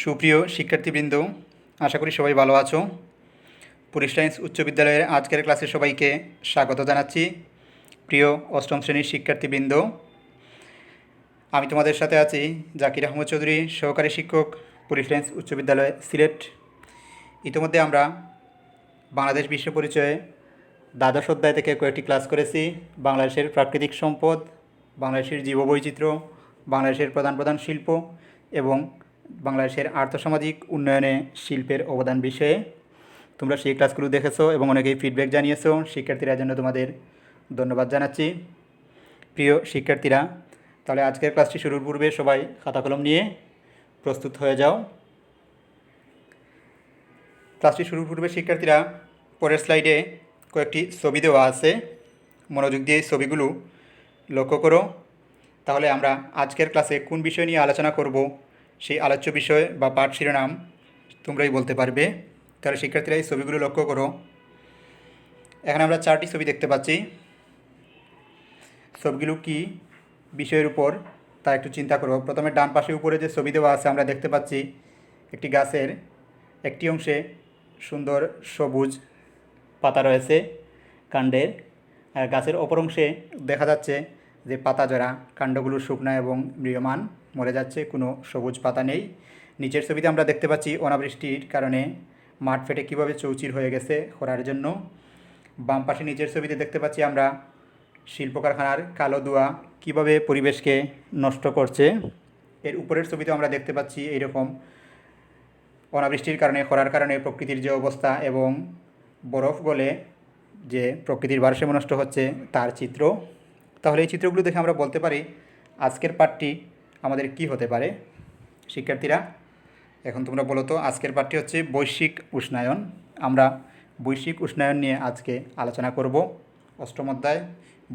সুপ্রিয় শিক্ষার্থীবৃন্দ, আশা করি সবাই ভালো আছো। পুলিশ উচ্চ বিদ্যালয়ের আজকের ক্লাসে সবাইকে স্বাগত জানাচ্ছি। প্রিয় অষ্টম শ্রেণীর শিক্ষার্থীবৃন্দ, আমি তোমাদের সাথে আছি জাকির আহমদ চৌধুরী, সহকারী শিক্ষক, পুলিশ উচ্চ বিদ্যালয়, সিলেট। ইতিমধ্যে আমরা বাংলাদেশ বিশ্ব পরিচয়ে দ্বাদশ অধ্যায় থেকে কয়েকটি ক্লাস করেছি। বাংলাদেশের প্রাকৃতিক সম্পদ, বাংলাদেশের জীববৈচিত্র্য, বাংলাদেশের প্রধান প্রধান শিল্প এবং বাংলাদেশের আর্থসামাজিক উন্নয়নে শিল্পের অবদান বিষয়ে তোমরা সেই ক্লাসগুলো দেখেছো এবং অনেকেই ফিডব্যাক জানিয়েছো। শিক্ষার্থীরা জন্য তোমাদের ধন্যবাদ জানাচ্ছি। প্রিয় শিক্ষার্থীরা, তাহলে আজকের ক্লাসটি শুরুর পূর্বে সবাই খাতা কলম নিয়ে প্রস্তুত হয়ে যাও। ক্লাসটি শুরুর পূর্বে শিক্ষার্থীরা, পরের স্লাইডে কয়েকটি ছবি দেওয়া আছে, মনোযোগ দিয়ে এই ছবিগুলো লক্ষ্য করো। তাহলে আমরা আজকের ক্লাসে কোন বিষয় নিয়ে আলোচনা করব সেই আলোচ্য বিষয় বা পাঠ শিরোনাম তোমরাই বলতে পারবে। তাহলে শিক্ষার্থীরা এই ছবিগুলো লক্ষ্য করো। এখানে আমরা 4টি ছবি দেখতে পাচ্ছি। ছবিগুলো কি বিষয়ের উপর তা একটু চিন্তা করো। প্রথমে ডান পাশে উপরে যে ছবি দেওয়া আছে আমরা দেখতে পাচ্ছি একটি গাছের একটি অংশে সুন্দর সবুজ পাতা রয়েছে কাণ্ডের, আর গাছের অপর অংশে দেখা যাচ্ছে যে পাতা জড়া, কাণ্ডগুলো শুকনো এবং ম্রিয়মান, মরে যাচ্ছে, কোনো সবুজ পাতা নেই। নিচের ছবিতে আমরা দেখতে পাচ্ছি অনাবৃষ্টির কারণে মাঠ ফেটে কীভাবে চৌচির হয়ে গেছে খরার জন্য। বাম পাশে নিচের ছবিতে দেখতে পাচ্ছি আমরা শিল্প কারখানার কালো ধোঁয়া কীভাবে পরিবেশকে নষ্ট করছে। এর উপরের ছবিতে আমরা দেখতে পাচ্ছি এইরকম অনাবৃষ্টির কারণে, খরার কারণে প্রকৃতির যে অবস্থা এবং বরফ গলে যে প্রকৃতির ভারসাম্য নষ্ট হচ্ছে তার চিত্র। তাহলে এই চিত্রগুলো দেখে আমরা বলতে পারি আজকের পাঠটি আমাদের কি হতে পারে। শিক্ষার্থীরা, এখন তোমরা বলো তো, আজকের পাঠটি হচ্ছে বৈশ্বিক উষ্ণায়ন। আমরা বৈশ্বিক উষ্ণায়ন নিয়ে আজকে আলোচনা করব। অষ্টম অধ্যায়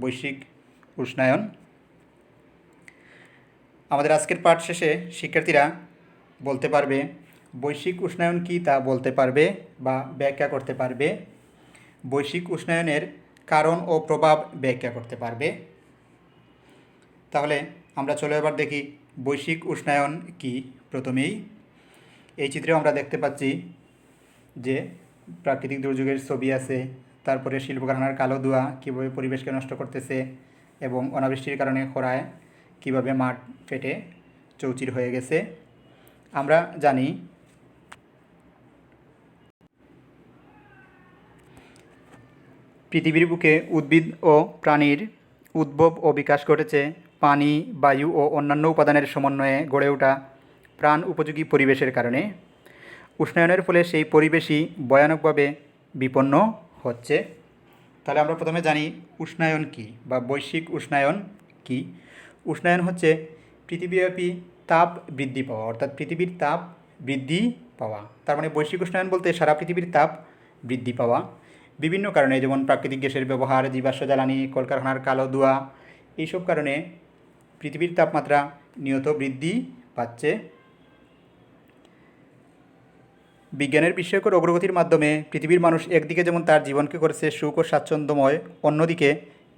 বৈশ্বিক উষ্ণায়ন। আমাদের আজকের পাঠ শেষে শিক্ষার্থীরা বলতে পারবে বৈশ্বিক উষ্ণায়ন কী তা বলতে পারবে বা ব্যাখ্যা করতে পারবে। বৈশ্বিক উষ্ণায়নের কারণ ও প্রভাব ব্যাখ্যা করতে পারবে। তাহলে আমরা চলো এবার দেখি বৈশ্বিক উষ্ণায়ন কি। প্রথমেই এই চিত্রেও আমরা দেখতে পাচ্ছি যে প্রাকৃতিক দুর্যোগের ছবি আছে, তারপরে শিল্প কারখানার কালো ধোঁয়া কীভাবে পরিবেশকে নষ্ট করতেছে এবং অনাবৃষ্টির কারণে খরায় কীভাবে মাঠ ফেটে চৌচির হয়ে গেছে। আমরা জানি পৃথিবীর বুকে উদ্ভিদ ও প্রাণীর উদ্ভব ও বিকাশ ঘটেছে পানি, বায়ু ও অন্যান্য উপাদানের সমন্বয়ে গড়ে ওঠা প্রাণ উপযোগী পরিবেশের কারণে। উষ্ণায়নের ফলে সেই পরিবেশই ভয়ানকভাবে বিপন্ন হচ্ছে। তাহলে আমরা প্রথমে জানি উষ্ণায়ন কী বা বৈশ্বিক উষ্ণায়ন কী। উষ্ণায়ন হচ্ছে পৃথিবীব্যাপী তাপ বৃদ্ধি পাওয়া, অর্থাৎ পৃথিবীর তাপ বৃদ্ধি পাওয়া। তার মানে বৈশ্বিক উষ্ণায়ন বলতে সারা পৃথিবীর তাপ বৃদ্ধি পাওয়া বিভিন্ন কারণে, যেমন প্রাকৃতিক গ্যাসের ব্যবহার, জীবাশ্ম জ্বালানি, কলকারখানার কালো ধোঁয়া, এইসব কারণে পৃথিবীর তাপমাত্রা নিয়ত বৃদ্ধি পাচ্ছে। বিজ্ঞানের বিস্ময়কর অগ্রগতির মাধ্যমে পৃথিবীর মানুষ একদিকে যেমন তার জীবনকে করেছে সুখ ও স্বাচ্ছন্দ্যময়, অন্যদিকে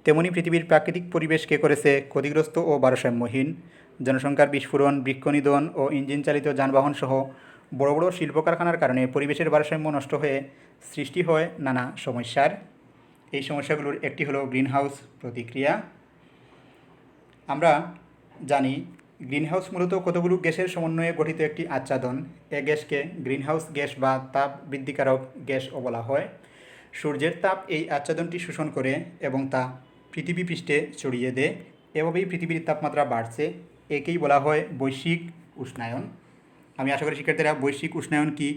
তেমনি পৃথিবীর প্রাকৃতিক পরিবেশকে করেছে ক্ষতিগ্রস্ত ও ভারসাম্যহীন। জনসংখ্যার বিস্ফোরণ, বৃক্ষনিধন ও ইঞ্জিন চালিত যানবাহন সহ বড় বড় শিল্প কারখানার কারণে পরিবেশের ভারসাম্য নষ্ট হয়ে সৃষ্টি হয় নানা সমস্যার। এই সমস্যাগুলোর একটি হলো গ্রিনহাউস প্রতিক্রিয়া। আমরা জানি গ্রিনহাউস মূলত কতগুলো গ্যাসের সমন্বয়ে গঠিত একটি আচ্ছাদন। এ গ্যাসকে গ্রিনহাউস গ্যাস বা তাপ বৃদ্ধিকারক গ্যাসও বলা হয়। সূর্যের তাপ এই আচ্ছাদনটি শোষণ করে এবং তা পৃথিবী পৃষ্ঠে ছড়িয়ে দেয়। এভাবেই পৃথিবীর তাপমাত্রা বাড়ছে। একেই বলা হয় বৈশ্বিক উষ্ণায়ন। আমি আশা করি শিক্ষার্থীরা বৈশ্বিক উষ্ণায়ন কি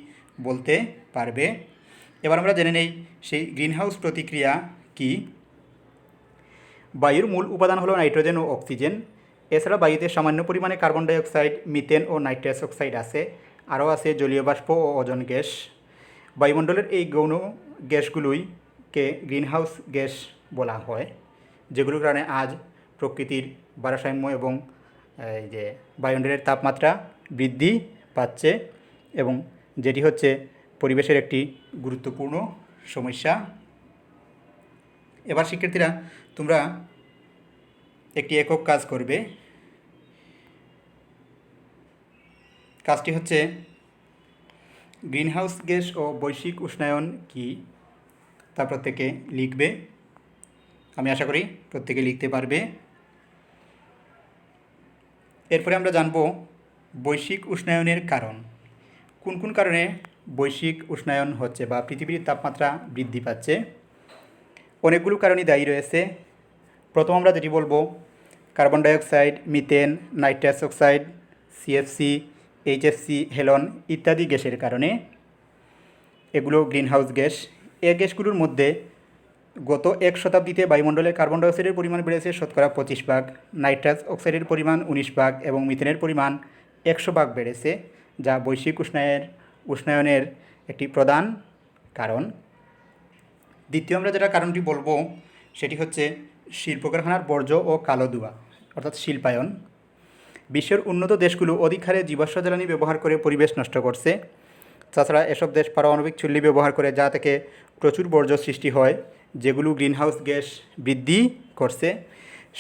বলতে পারবে। এবার আমরা জেনে নেই সেই গ্রিনহাউস প্রতিক্রিয়া কি। বায়ুর মূল উপাদান হলো নাইট্রোজেন ও অক্সিজেন। এছাড়া বায়ুতে সামান্য পরিমাণে কার্বন ডাইঅক্সাইড, মিথেন ও নাইট্রাস অক্সাইড আছে। আরও আছে জলীয় বাষ্প ও ওজোন গ্যাস। বায়ুমণ্ডলের এই গৌণ গ্যাসগুলোইকে গ্রিনহাউস গ্যাস বলা হয়, যেগুলোর কারণে আজ প্রকৃতির ভারসাম্য এবং এই যে বায়ুমণ্ডলের তাপমাত্রা বৃদ্ধি পাচ্ছে এবং যেটি হচ্ছে পরিবেশের একটি গুরুত্বপূর্ণ সমস্যা। এবার শিক্ষার্থীরা তোমরা একটি একক কাজ করবে। কাজটি হচ্ছে গ্রিনহাউস গ্যাস ও বৈশ্বিক উষ্ণায়ন কি তা প্রত্যেকে লিখবে। আমি আশা করি প্রত্যেকে লিখতে পারবে। এরপরে আমরা জানব বৈশ্বিক উষ্ণায়নের কারণ। কোন কোন কারণে বৈশ্বিক উষ্ণায়ন হচ্ছে বা পৃথিবীর তাপমাত্রা বৃদ্ধি পাচ্ছে? অনেকগুলো কারণই দায়ী রয়েছে। প্রথম আমরা যেটি বলবো, carbon dioxide, methane, nitrous oxide, CFC, HFC, halon ইত্যাদি গ্যাসের কারণে। এগুলো গ্রিনহাউস গ্যাস। এই গ্যাসগুলোর মধ্যে গত 1 শতাব্দীতে বায়ুমণ্ডলে কার্বন ডাইঅক্সাইডের পরিমাণ বেড়েছে শতকরা 25 ভাগ, নাইট্রাস অক্সাইডের পরিমাণ 19 ভাগ এবং মিথেনের পরিমাণ 100 ভাগ বেড়েছে, যা বৈশ্বিক উষ্ণায়নের একটি প্রধান কারণ। দ্বিতীয় আমরা যেটা কারণটি বলবো সেটি হচ্ছে শিল্প কারখানার বর্জ্য ও কালো ধোঁয়া, অর্থাৎ শিল্পায়ন। বিশ্বের উন্নত দেশগুলো অধিক হারে জীবাশ্ম জ্বালানি ব্যবহার করে পরিবেশ নষ্ট করছে। তাছাড়া এসব দেশ পারমাণবিক চুল্লি ব্যবহার করে, যা থেকে প্রচুর বর্জ্য সৃষ্টি হয়, যেগুলো গ্রিনহাউস গ্যাস বৃদ্ধি করছে।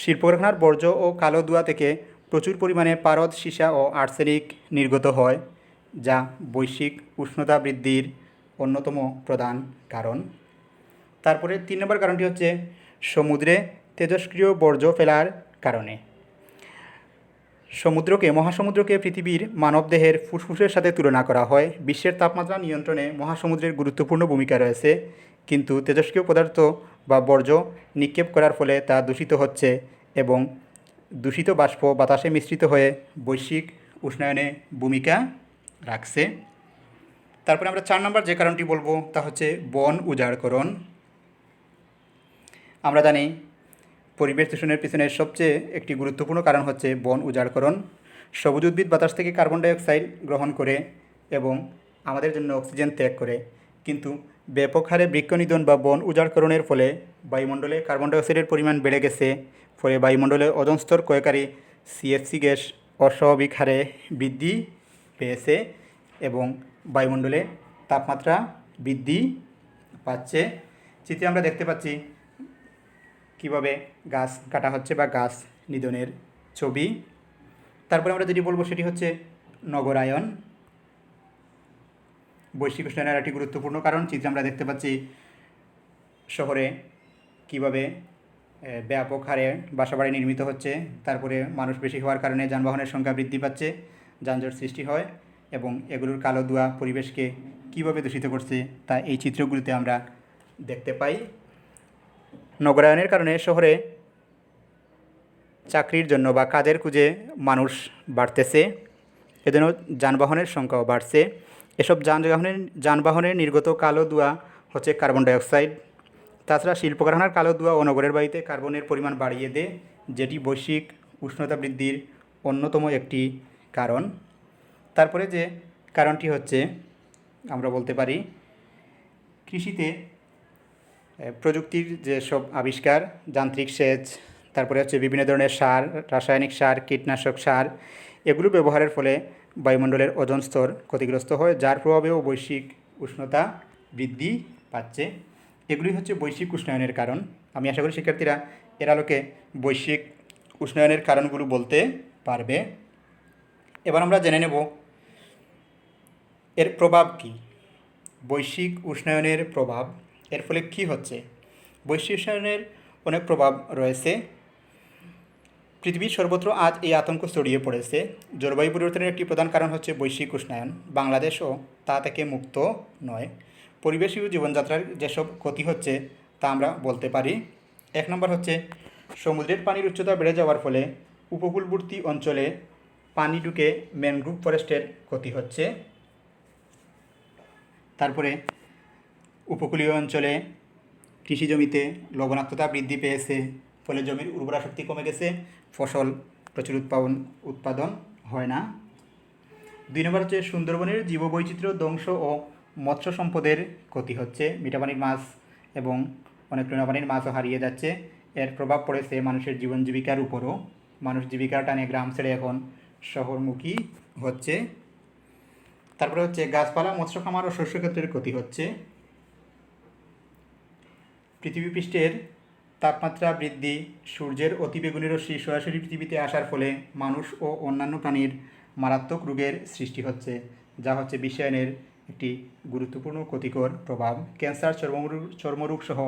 শিল্প কারখানার বর্জ্য ও কালো ধোঁয়া থেকে প্রচুর পরিমাণে পারদ, সীসা ও আর্সেনিক নির্গত হয়, যা বৈশ্বিক উষ্ণতা বৃদ্ধির অন্যতম প্রধান কারণ। তারপরে 3 নম্বর কারণটি হচ্ছে সমুদ্রে তেজস্ক্রিয় বর্জ্য ফেলার কারণে। মহাসমুদ্রকে পৃথিবীর মানবদেহের ফুসফুসের সাথে তুলনা করা হয়। বিশ্বের তাপমাত্রা নিয়ন্ত্রণে মহাসমুদ্রের গুরুত্বপূর্ণ ভূমিকা রয়েছে, কিন্তু তেজস্ক্রিয় পদার্থ বা বর্জ্য নিক্ষেপ করার ফলে তা দূষিত হচ্ছে এবং দূষিত বাষ্প বাতাসে মিশ্রিত হয়ে বৈশ্বিক উষ্ণায়নে ভূমিকা রাখছে। তারপরে আমরা 4 নম্বর যে কারণটি বলবো তা হচ্ছে বন উজাড়করণ। আমরা জানি পরিবেশ দূষণের পিছনে সবচেয়ে একটি গুরুত্বপূর্ণ কারণ হচ্ছে বন উজাড়করণ। সবুজ উদ্ভিদ বাতাস থেকে কার্বন ডাইঅক্সাইড গ্রহণ করে এবং আমাদের জন্য অক্সিজেন ত্যাগ করে, কিন্তু ব্যাপক হারে বৃক্ষনিধন বা বন উজাড়করণের ফলে বায়ুমণ্ডলে কার্বন ডাইঅক্সাইডের পরিমাণ বেড়ে গেছে। ফলে বায়ুমণ্ডলে ওজোন স্তর ক্ষয়কারী সিএফসি গ্যাস অস্বাভাবিক হারে বৃদ্ধি পেয়েছে এবং বায়ুমণ্ডলে তাপমাত্রা বৃদ্ধি পাচ্ছে। চিত্রে আমরা দেখতে পাচ্ছি কীভাবে গাছ কাটা হচ্ছে বা গাছ নিধনের ছবি। তারপরে আমরা যেটি বলবো সেটি হচ্ছে নগরায়ন। বৈশ্বিক উষ্ণায়নের একটি গুরুত্বপূর্ণ কারণ। চিত্রে আমরা দেখতে পাচ্ছি শহরে কীভাবে ব্যাপক হারে বাসাবাড়ি নির্মিত হচ্ছে। তারপরে মানুষ বেশি হওয়ার কারণে যানবাহনের সংখ্যা বৃদ্ধি পাচ্ছে, যানজট সৃষ্টি হয় এবং এগুলোর কালো ধোঁয়া পরিবেশকে কীভাবে দূষিত করছে তা এই চিত্রগুলিতে আমরা দেখতে পাই। নগরায়নের কারণে শহরে চাকরির জন্য বা কাজের খুঁজে মানুষ বাড়তেছে, এজন্য যানবাহনের সংখ্যাও বাড়ছে। এসব যানবাহনের নির্গত কালো ধোঁয়া হচ্ছে কার্বন ডাইঅক্সাইড। তাছাড়া শিল্প কারখানার কালো ধোঁয়া ও নগরের বায়ুতে কার্বনের পরিমাণ বাড়িয়ে দেয়, যেটি বৈশ্বিক উষ্ণতা বৃদ্ধির অন্যতম একটি কারণ। তারপরে যে কারণটি হচ্ছে আমরা বলতে পারি কৃষিতে প্রযুক্তির যেসব আবিষ্কার, যান্ত্রিক সেচ, তারপরে হচ্ছে বিভিন্ন ধরনের সার, রাসায়নিক সার, কীটনাশক সার, এগুলো ব্যবহারের ফলে বায়ুমণ্ডলের ওজোন স্তর ক্ষতিগ্রস্ত হয়, যার প্রভাবেও বৈশ্বিক উষ্ণতা বৃদ্ধি পাচ্ছে। এগুলি হচ্ছে বৈশ্বিক উষ্ণায়নের কারণ। আমি আশা করি শিক্ষার্থীরা এর আলোকে বৈশ্বিক উষ্ণায়নের কারণগুলো বলতে পারবে। এবার আমরা জেনে নেব এর প্রভাব কী। বৈশ্বিক উষ্ণায়নের প্রভাব, এর ফলে কী হচ্ছে? বৈশ্বিক উষ্ণায়নের অনেক প্রভাব রয়েছে। পৃথিবীর সর্বত্র আজ এই আতঙ্ক ছড়িয়ে পড়েছে। জলবায়ু পরিবর্তনের একটি প্রধান কারণ হচ্ছে বৈশ্বিক উষ্ণায়ন। বাংলাদেশও তা থেকে মুক্ত নয়। পরিবেশ ও জীবনযাত্রার যেসব ক্ষতি হচ্ছে তা আমরা বলতে পারি। 1 নম্বর হচ্ছে সমুদ্রের পানির উচ্চতা বেড়ে যাওয়ার ফলে উপকূলবর্তী অঞ্চলে পানি ঢুকে ম্যানগ্রোভ ফরেস্টের ক্ষতি হচ্ছে। তারপরে উপকূলীয় অঞ্চলে কৃষি জমিতে লবণাক্ততা বৃদ্ধি পেয়েছে, ফলে জমির উর্বরা শক্তি কমে গেছে, ফসল প্রচুর উৎপাদন হয় না। 2 নম্বর হচ্ছে সুন্দরবনের জীববৈচিত্র্য ধ্বংস ও মৎস্য সম্পদের ক্ষতি হচ্ছে। মিঠাপানির মাছ এবং অনেক নোনাপানির মাছও হারিয়ে যাচ্ছে। এর প্রভাব পড়েছে মানুষের জীবন জীবিকার উপরও। মানুষ জীবিকার টানে গ্রাম ছেড়ে এখন শহরমুখী হচ্ছে। তারপরে হচ্ছে গাছপালা, মৎস্য খামার ও শস্যক্ষেত্রের ক্ষতি হচ্ছে। পৃথিবীপৃষ্ঠের তাপমাত্রা বৃদ্ধি, সূর্যের অতিবেগুনি রশ্মি সরাসরি পৃথিবীতে আসার ফলে মানুষ ও অন্যান্য প্রাণীর মারাত্মক রোগের সৃষ্টি হচ্ছে, যা হচ্ছে বিশ্বায়নের একটি গুরুত্বপূর্ণ ক্ষতিকর প্রভাব। ক্যান্সার, চর্মরোগ সহ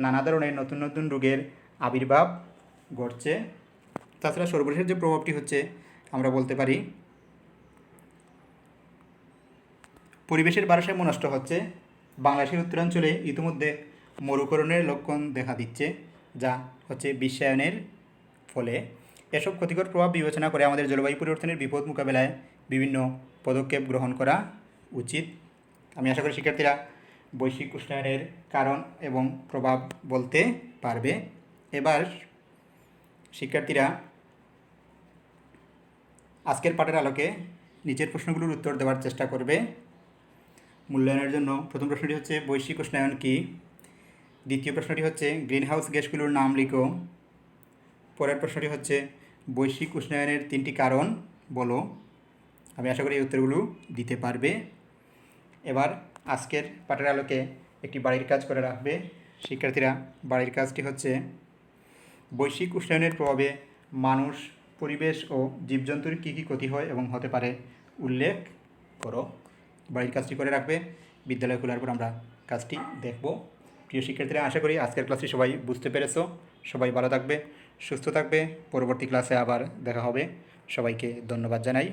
নানা ধরনের নতুন নতুন রোগের আবির্ভাব ঘটছে। তাছাড়া সর্বশেষ যে প্রভাবটি হচ্ছে আমরা বলতে পারি পরিবেশের ভারসাম্য নষ্ট হচ্ছে। বাংলাদেশের উত্তরাঞ্চলে ইতিমধ্যে মরুকরণের লক্ষণ দেখা দিচ্ছে, যা হচ্ছে বিশ্বায়নের ফলে। এসব ক্ষতিকর প্রভাব বিবেচনা করে আমাদের জলবায়ু পরিবর্তনের বিপদ মোকাবেলায় বিভিন্ন পদক্ষেপ গ্রহণ করা উচিত। আমি আশা করি শিক্ষার্থীরা বৈশ্বিক উষ্ণায়নের কারণ এবং প্রভাব বলতে পারবে। এবার শিক্ষার্থীরা আজকের পাঠের আলোকে নিচের প্রশ্নগুলোর উত্তর দেওয়ার চেষ্টা করবে। মূল্যায়নের জন্য প্রথম প্রশ্নটি হচ্ছে বৈশ্বিক উষ্ণায়ন কী। দ্বিতীয় প্রশ্নটি হচ্ছে গ্রিনহাউস গ্যাসগুলোর নাম লিখো। পরের প্রশ্নটি হচ্ছে বৈশ্বিক উষ্ণায়নের 3টি কারণ বলো। আমি আশা করি এই উত্তরগুলো দিতে পারবে। এবার আজকের পাঠের আলোকে একটি বাড়ির কাজ করে রাখবে শিক্ষার্থীরা। বাড়ির কাজটি হচ্ছে বৈশ্বিক উষ্ণায়নের প্রভাবে মানুষ, পরিবেশ ও জীবজন্তুর কী কী ক্ষতি হয় এবং হতে পারে উল্লেখ করো। বাড়ির কাজটি করে রাখবে। বিদ্যালয় খোলার পর আমরা কাজটি দেখব। প্রিয় শিক্ষার্থীরা, আশা করি আজকের ক্লাসটি সবাই বুঝতে পেরেছো। সবাই ভালো থাকবে, সুস্থ থাকবে। পরবর্তী ক্লাসে আবার দেখা হবে। সবাইকে ধন্যবাদ জানাই।